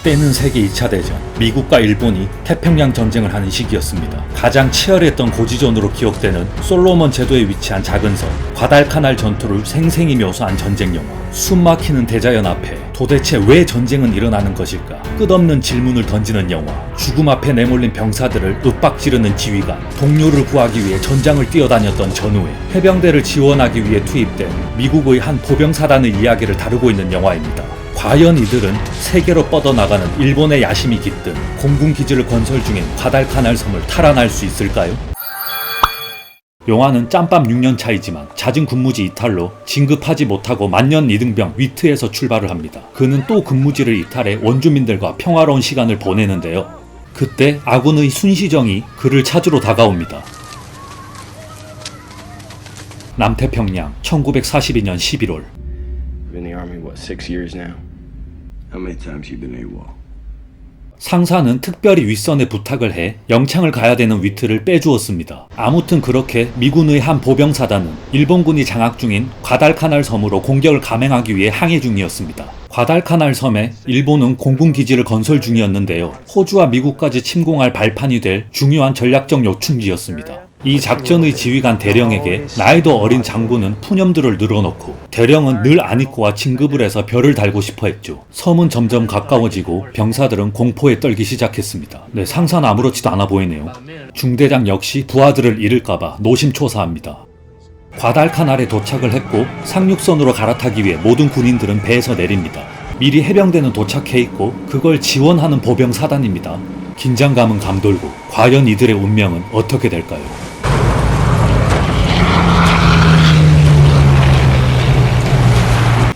때는 세계 2차 대전, 미국과 일본이 태평양 전쟁을 하는 시기였습니다. 가장 치열했던 고지전으로 기억되는 솔로몬 제도에 위치한 작은 섬, 과달카날 전투를 생생히 묘사한 전쟁 영화. 숨막히는 대자연 앞에 도대체 왜 전쟁은 일어나는 것일까? 끝없는 질문을 던지는 영화. 죽음 앞에 내몰린 병사들을 윽박지르는 지휘관, 동료를 구하기 위해 전장을 뛰어다녔던 전우회, 해병대를 지원하기 위해 투입된 미국의 한 보병사단의 이야기를 다루고 있는 영화입니다. 과연 이들은 세계로 뻗어나가는 일본의 야심이 깃든 공군기지를 건설 중인 과달카날 섬을 탈환할 수 있을까요? 영화는 짬밥 6년 차이지만 잦은 근무지 이탈로 진급하지 못하고 만년 이등병 위트에서 출발을 합니다. 그는 또 근무지를 이탈해 원주민들과 평화로운 시간을 보내는데요. 그때 아군의 순시정이 그를 찾으러 다가옵니다. 남태평양 1942년 11월 Been in the army, what, 6 years now? How many times you been AWOL? 상사는 특별히 윗선에 부탁을 해 영창을 가야 되는 위트를 빼주었습니다. 아무튼 그렇게 미군의 한 보병사단은 일본군이 장악 중인 과달카날 섬으로 공격을 감행하기 위해 항해 중이었습니다. 과달카날 섬에 일본은 공군기지를 건설 중이었는데요. 호주와 미국까지 침공할 발판이 될 중요한 전략적 요충지였습니다. 이 작전의 지휘관 대령에게 나이도 어린 장군은 푸념들을 늘어놓고 대령은 늘 안익고와 진급을 해서 별을 달고 싶어 했죠. 섬은 점점 가까워지고 병사들은 공포에 떨기 시작했습니다. 상사는 아무렇지도 않아 보이네요. 중대장 역시 부하들을 잃을까봐 노심초사합니다. 과달카날에 도착을 했고 상륙선으로 갈아타기 위해 모든 군인들은 배에서 내립니다. 미리 해병대는 도착해 있고 그걸 지원하는 보병사단입니다. 긴장감은 감돌고 과연 이들의 운명은 어떻게 될까요?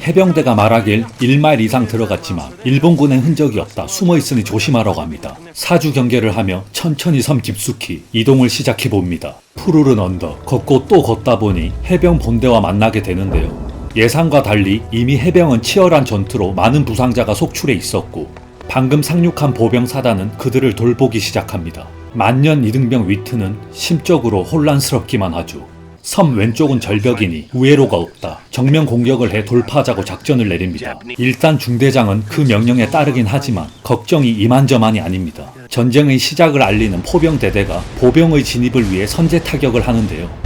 해병대가 말하길 1마일 이상 들어갔지만 일본군의 흔적이 없다. 숨어있으니 조심하라고 합니다. 사주 경계를 하며 천천히 섬 깊숙이 이동을 시작해봅니다. 푸르른 언덕, 걷고 또 걷다 보니 해병 본대와 만나게 되는데요. 예상과 달리 이미 해병은 치열한 전투로 많은 부상자가 속출해 있었고 방금 상륙한 보병사단은 그들을 돌보기 시작합니다. 만년 이등병 위트는 심적으로 혼란스럽기만 하죠. 섬 왼쪽은 절벽이니 우회로가 없다. 정면 공격을 해 돌파하자고 작전을 내립니다. 일단 중대장은 그 명령에 따르긴 하지만 걱정이 이만저만이 아닙니다. 전쟁의 시작을 알리는 포병대대가 보병의 진입을 위해 선제 타격을 하는데요.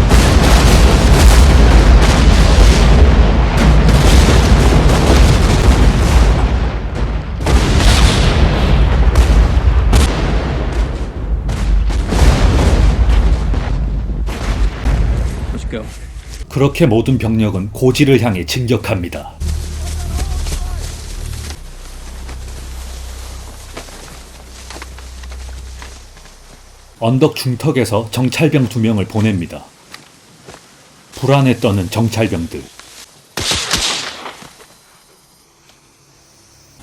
그렇게 모든 병력은 고지를 향해 진격합니다. 언덕 중턱에서 정찰병 2명을 보냅니다. 불안에 떠는 정찰병들.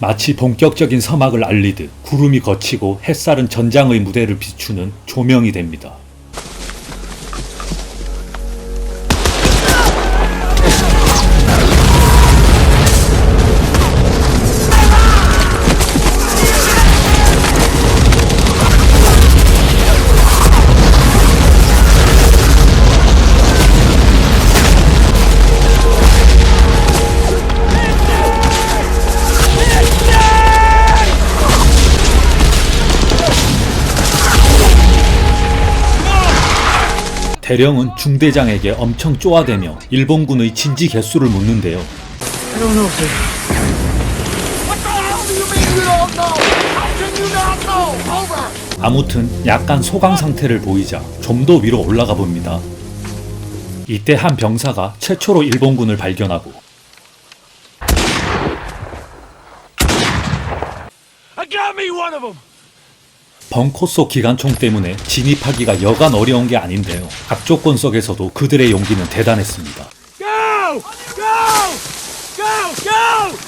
마치 본격적인 서막을 알리듯 구름이 걷히고 햇살은 전장의 무대를 비추는 조명이 됩니다. 대령은 중대장에게 엄청 쪼아대며 일본군의 진지 개수를 묻는데요. 아무튼 약간 소강 상태를 보이자 좀 더 위로 올라가 봅니다. 이때 한 병사가 최초로 일본군을 발견하고 벙커 속 기관총 때문에 진입하기가 여간 어려운 게 아닌데요. 악조건 속에서도 그들의 용기는 대단했습니다. Go! Go! Go! Go!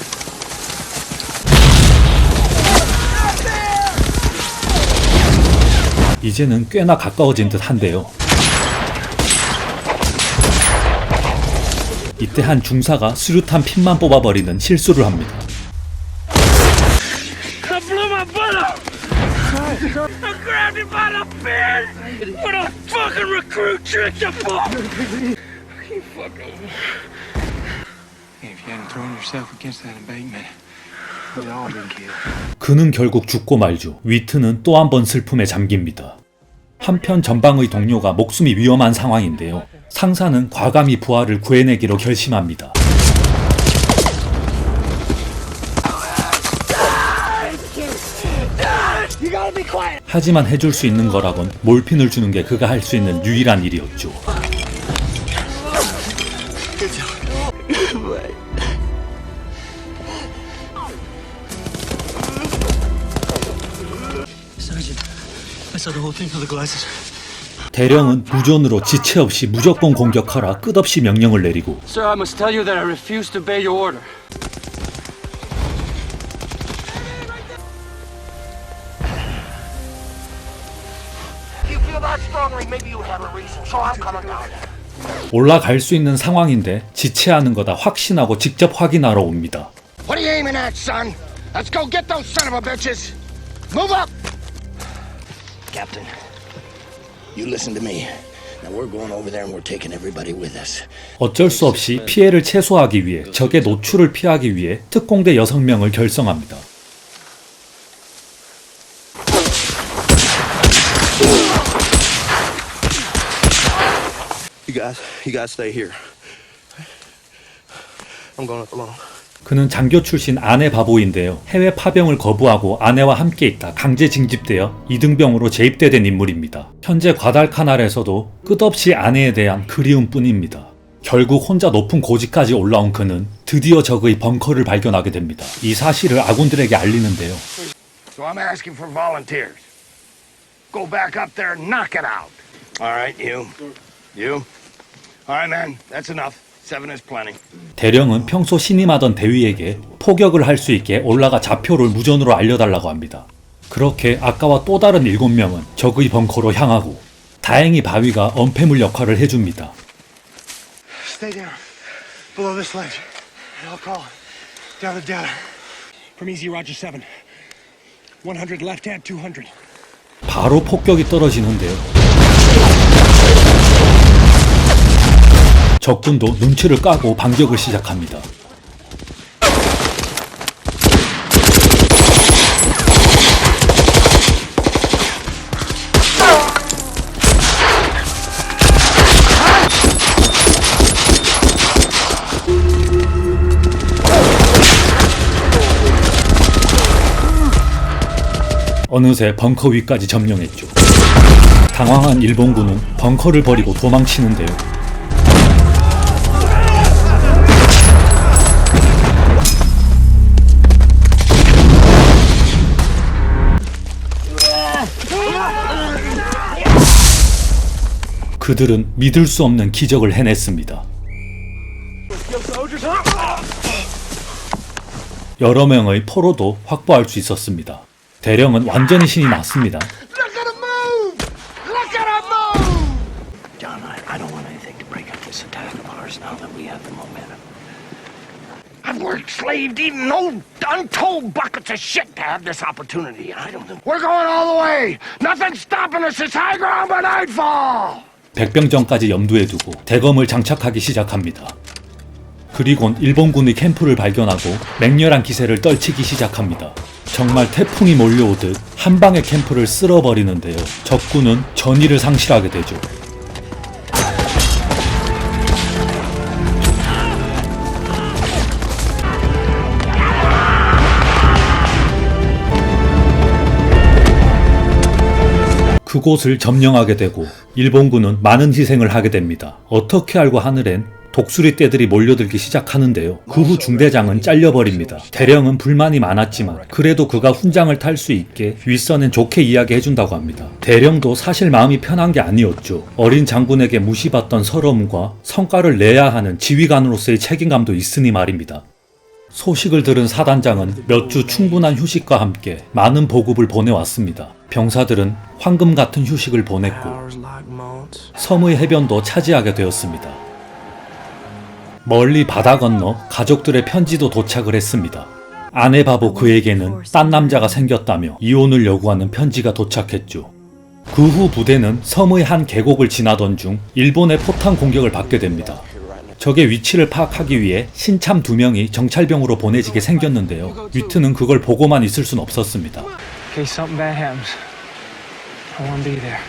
이제는 꽤나 가까워진 듯 한데요. 이때 한 중사가 수류탄 핀만 뽑아버리는 실수를 합니다. I grabbed him by the fin! What a fucking recruit trick, you fuck! You fuck over. If you hadn't thrown yourself against that embankment, 그는 결국 죽고 말죠. 위트는 또 한 번 슬픔에 잠깁니다. 한편 전방의 동료가 목숨이 위험한 상황인데요. 상사는 과감히 부하를 구해내기로 결심합니다. 하지만 해줄 수 있는 거라곤 몰핀을 주는 게 그가 할 수 있는 유일한 일이었죠. 대령은 무전으로 지체 없이 무조건 공격하라 끝없이 명령을 내리고 Sir, I must tell you that I refuse to obey your order. You feel that strongly, maybe you have a reason, so I'm coming down. 올라갈 수 있는 상황인데 지체하는 거다 확신하고 직접 확인하러 옵니다. What are you aiming at, son? Let's go get those son of a bitches. Move up! Captain, you listen to me. Now we're going over there and we're taking everybody with us. 어쩔 수 없이 피해를 최소화하기 위해 적의 노출을 피하기 위해 특공대 6명을 결성합니다. You guys stay here. I'm going up alone. 그는 장교 출신 아내 바보인데요. 해외 파병을 거부하고 아내와 함께 있다 강제 징집되어 이등병으로 재입대된 인물입니다. 현재 과달카날에서도 끝없이 아내에 대한 그리움뿐입니다. 결국 혼자 높은 고지까지 올라온 그는 드디어 적의 벙커를 발견하게 됩니다. 이 사실을 아군들에게 알리는데요. So I'm asking for volunteers. Go back up there and knock it out. All right, you. You. All right, man. That's enough. 7 is plenty. 대령은 평소 신임하던 대위에게 포격을 할 수 있게 올라가 좌표를 무전으로 알려달라고 합니다. 그렇게 아까와 또 다른 7명은 적의 벙커로 향하고 다행히 바위가 엄폐물 역할을 해줍니다. Stay down. Below this ledge. I'll call. Down the data. From Easy Roger 7. 100 left hand 200. 바로 폭격이 떨어지는데요. 적군도 눈치를 까고 반격을 시작합니다. 어느새 벙커 위까지 점령했죠. 당황한 일본군은 벙커를 버리고 도망치는데요. 그들은 믿을 수 없는 기적을 해냈습니다. 여러 명의 포로도 확보할 수 있었습니다. 대령은 완전히 신이 났습니다. Look at him move! Look at him move! John, I don't want anything to break up this attack of ours now that we have the momentum. I've worked, slaved, eaten old, untold buckets of shit to have this opportunity. I don't think we're going all the way. Nothing's stopping us. It's high ground by nightfall. 백병전까지 염두에 두고 대검을 장착하기 시작합니다. 그리곤 일본군의 캠프를 발견하고 맹렬한 기세를 떨치기 시작합니다. 정말 태풍이 몰려오듯 한 방에 캠프를 쓸어버리는데요. 적군은 전의를 상실하게 되죠. 그곳을 점령하게 되고 일본군은 많은 희생을 하게 됩니다. 어떻게 알고 하늘엔 독수리 떼들이 몰려들기 시작하는데요. 그 후 중대장은 잘려버립니다. 대령은 불만이 많았지만 그래도 그가 훈장을 탈 수 있게 윗선엔 좋게 이야기해준다고 합니다. 대령도 사실 마음이 편한 게 아니었죠. 어린 장군에게 무시받던 서러움과 성과를 내야 하는 지휘관으로서의 책임감도 있으니 말입니다. 소식을 들은 사단장은 몇 주 충분한 휴식과 함께 많은 보급을 보내왔습니다. 병사들은 황금 같은 휴식을 보냈고 섬의 해변도 차지하게 되었습니다. 멀리 바다 건너 가족들의 편지도 도착을 했습니다. 아내 바보 그에게는 딴 남자가 생겼다며 이혼을 요구하는 편지가 도착했죠. 그 후 부대는 섬의 한 계곡을 지나던 중 일본의 포탄 공격을 받게 됩니다. 적의 위치를 파악하기 위해 신참 2명이 정찰병으로 보내지게 생겼는데요. 위트는 그걸 보고만 있을 순 없었습니다. In case something bad happens, I want to be there.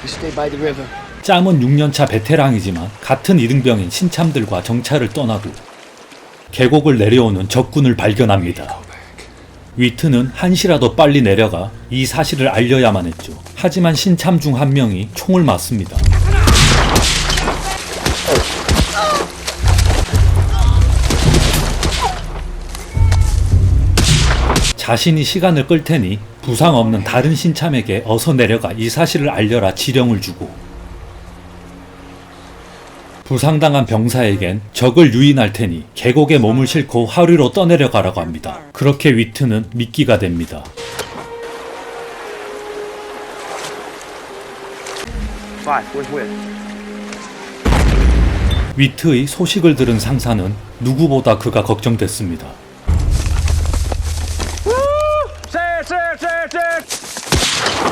You stay by the river. 짬은 6년차 베테랑이지만 같은 이등병인 신참들과 정찰을 떠나고 계곡을 내려오는 적군을 발견합니다. 위트는 한시라도 빨리 내려가 이 사실을 알려야만 했죠. 하지만 신참 중 한 명이 총을 맞습니다. 자신이 시간을 끌 테니 부상 없는 다른 신참에게 어서 내려가 이 사실을 알려라 지령을 주고, 부상당한 병사에겐 적을 유인할 테니 계곡에 몸을 싣고 하류로 떠내려가라고 합니다. 그렇게 위트는 미끼가 됩니다. 위트의 소식을 들은 상사는 누구보다 그가 걱정됐습니다.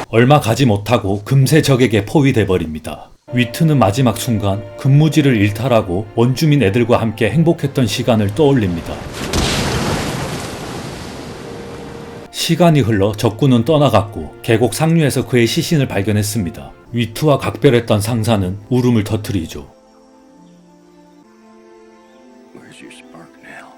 얼마 가지 못하고 금세 적에게 포위돼 버립니다. 위트는 마지막 순간 근무지를 일탈하고 원주민 애들과 함께 행복했던 시간을 떠올립니다. 시간이 흘러 적군은 떠나갔고 계곡 상류에서 그의 시신을 발견했습니다. 위트와 각별했던 상사는 울음을 터뜨리죠. Where's your spark now?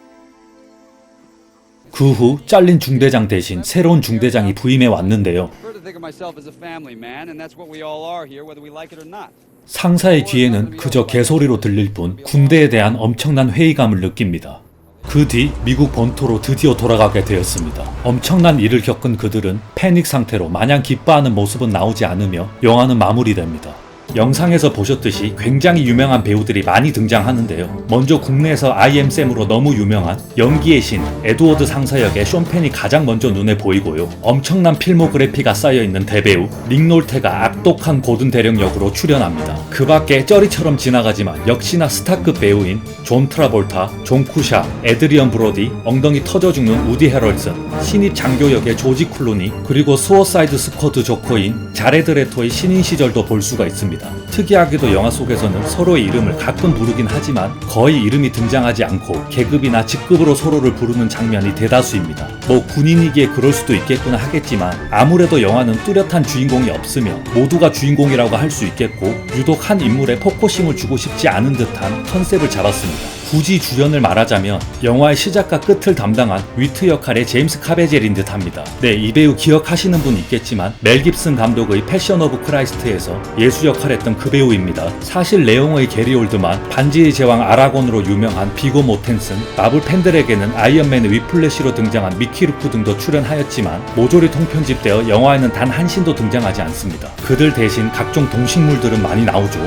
그 후 잘린 중대장 대신 새로운 중대장이 부임해 왔는데요. think of myself as a family man, and that's what we all are here, whether we like it or not. 상사의 귀에는 그저 개소리로 들릴 뿐 군대에 대한 엄청난 회의감을 느낍니다. 그 뒤 미국 본토로 드디어 돌아가게 되었습니다. 엄청난 일을 겪은 그들은 패닉 상태로 마냥 기뻐하는 모습은 나오지 않으며 영화는 마무리됩니다. 영상에서 보셨듯이 굉장히 유명한 배우들이 많이 등장하는데요. 먼저 국내에서 IM쌤으로 너무 유명한 연기의 신 에드워드 상사 역의 숀 펜이 가장 먼저 눈에 보이고요. 엄청난 필모그래피가 쌓여있는 대배우 릭 놀테가 악독한 고든 대령 역으로 출연합니다. 그 밖에 쩌리처럼 지나가지만 역시나 스타급 배우인 존 트라볼타, 존 쿠샤, 에드리언 브로디, 엉덩이 터져 죽는 우디 헤럴슨, 신입 장교 역의 조지 클루니, 그리고 수어사이드 스쿼드 조커인 자레드 레토의 신인 시절도 볼 수가 있습니다. 특이하게도 영화 속에서는 서로의 이름을 가끔 부르긴 하지만 거의 이름이 등장하지 않고 계급이나 직급으로 서로를 부르는 장면이 대다수입니다. 뭐 군인이기에 그럴 수도 있겠구나 하겠지만 아무래도 영화는 뚜렷한 주인공이 없으며 모두가 주인공이라고 할 수 있겠고 유독 한 인물에 포커싱을 주고 싶지 않은 듯한 컨셉을 잡았습니다. 굳이 주연을 말하자면 영화의 시작과 끝을 담당한 위트 역할의 제임스 카베젤인 듯합니다. 네, 이 배우 기억하시는 분 있겠지만 멜 깁슨 감독의 패션 오브 크라이스트에서 예수 역할했던 그 배우입니다. 사실 레옹의 게리 올드만, 반지의 제왕 아라곤으로 유명한 비고 모텐슨, 마블 팬들에게는 아이언맨의 위플래시로 등장한 미키 루크 등도 출연하였지만 모조리 통편집되어 영화에는 단 한 신도 등장하지 않습니다. 그들 대신 각종 동식물들은 많이 나오죠.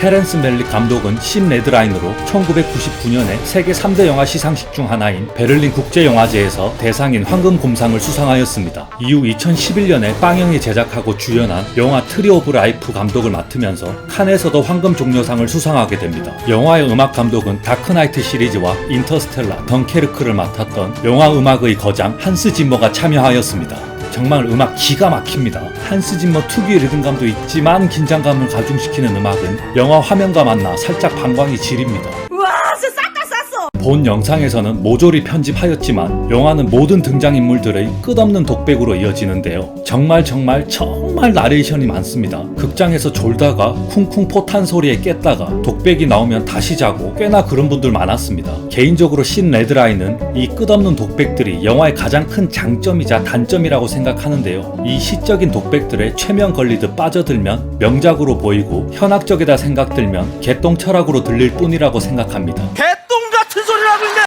테렌스 멜릭 감독은 신 레드라인으로 1999년에 세계 3대 영화 시상식 중 하나인 베를린 국제영화제에서 대상인 황금곰상을 수상하였습니다. 이후 2011년에 빵영이 제작하고 주연한 영화 트리 오브 라이프 감독을 맡으면서 칸에서도 황금종려상을 수상하게 됩니다. 영화의 음악 감독은 다크나이트 시리즈와 인터스텔라, 덩케르크를 맡았던 영화 음악의 거장 한스 짐머가 참여하였습니다. 정말 음악 기가 막힙니다. 한스 짐머 특유의 리듬감도 있지만 긴장감을 가중시키는 음악은 영화 화면과 만나 살짝 방광이 지립니다. 본 영상에서는 모조리 편집하였지만 영화는 모든 등장인물들의 끝없는 독백으로 이어지는데요. 정말 나레이션이 많습니다. 극장에서 졸다가 쿵쿵 포탄 소리에 깼다가 독백이 나오면 다시 자고 꽤나 그런 분들 많았습니다. 개인적으로 신 레드라인은 이 끝없는 독백들이 영화의 가장 큰 장점이자 단점이라고 생각하는데요. 이 시적인 독백들에 최면 걸리듯 빠져들면 명작으로 보이고 현학적이다 생각들면 개똥 철학으로 들릴 뿐이라고 생각합니다.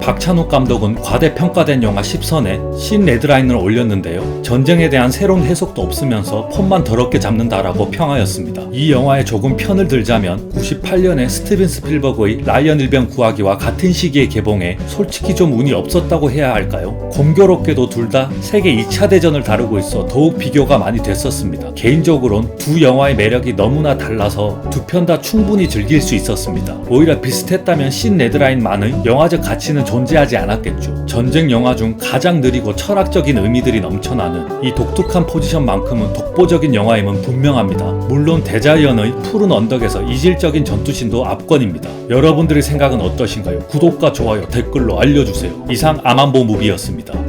박찬욱 감독은 과대평가된 영화 10선에 신 레드라인을 올렸는데요. 전쟁에 대한 새로운 해석도 없으면서 폰만 더럽게 잡는다라고 평하였습니다. 이 영화에 조금 편을 들자면 98년에 스티븐 스필버그의 라이언 일병 구하기와 같은 시기에 개봉해 솔직히 좀 운이 없었다고 해야 할까요? 공교롭게도 둘 다 세계 2차 대전을 다루고 있어 더욱 비교가 많이 됐었습니다. 개인적으론 두 영화의 매력이 너무나 달라서 두 편 다 충분히 즐길 수 있었습니다. 오히려 비슷했다면 신 레드라인만의 영화적 가치는 존재하지 않았겠죠. 전쟁 영화 중 가장 느리고 철학적인 의미들이 넘쳐나는 이 독특한 포지션만큼은 독보적인 영화임은 분명합니다. 물론 대자연의 푸른 언덕에서 이질적인 전투신도 압권입니다. 여러분들의 생각은 어떠신가요? 구독과 좋아요, 댓글로 알려주세요. 이상 아만보 무비였습니다.